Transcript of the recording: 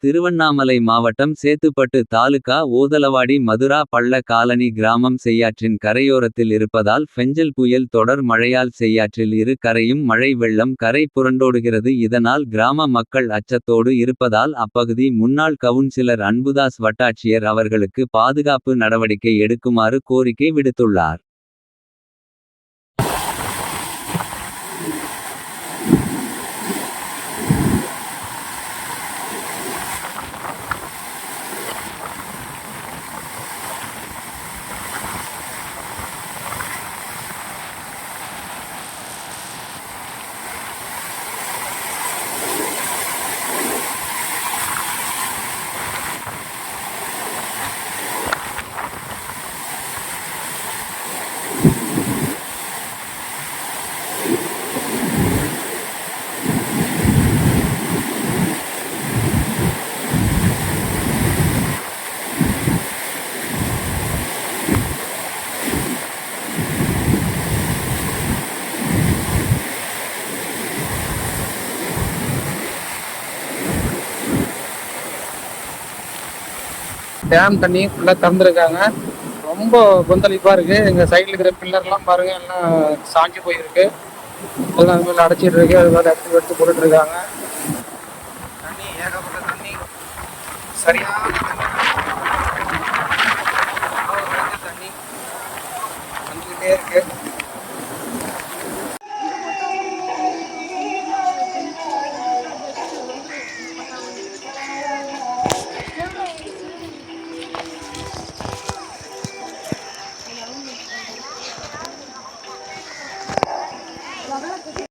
திருவண்ணாமலை மாவட்டம் சேத்துப்பட்டு தாலுகா ஓதலவாடி மதுரா பள்ள காலனி கிராமம் செய்யாற்றின் கரையோரத்தில் இருப்பதால் பெஞ்சல் புயல் தொடர் மழையால் செய்யாற்றில் இரு கரையும் மழை வெள்ளம் கரை புரண்டோடுகிறது. இதனால் கிராம மக்கள் அச்சத்தோடு இருப்பதால் அப்பகுதி முன்னாள் கவுன்சிலர் அன்புதாஸ் வட்டாட்சியர் அவர்களுக்கு பாதுகாப்பு நடவடிக்கை எடுக்குமாறு கோரிக்கை விடுத்துள்ளார். டேம் தண்ணி ஃபுல்லாக திறந்துருக்காங்க. ரொம்ப கொந்தளிப்பாக இருக்குது. எங்கள் சைடில் இருக்கிற பில்லர்லாம் பாருங்கள், எல்லாம் சாஞ்சி போயிருக்கு. எல்லாம் அது மேலே அடைச்சிட்டு இருக்கு. அது மேலே எடுத்து போட்டுட்ருக்காங்க. தண்ணி ஏகப்பட்ட தண்ணி, சரியான தண்ணி வந்துக்கிட்டே இருக்கு. Gracias.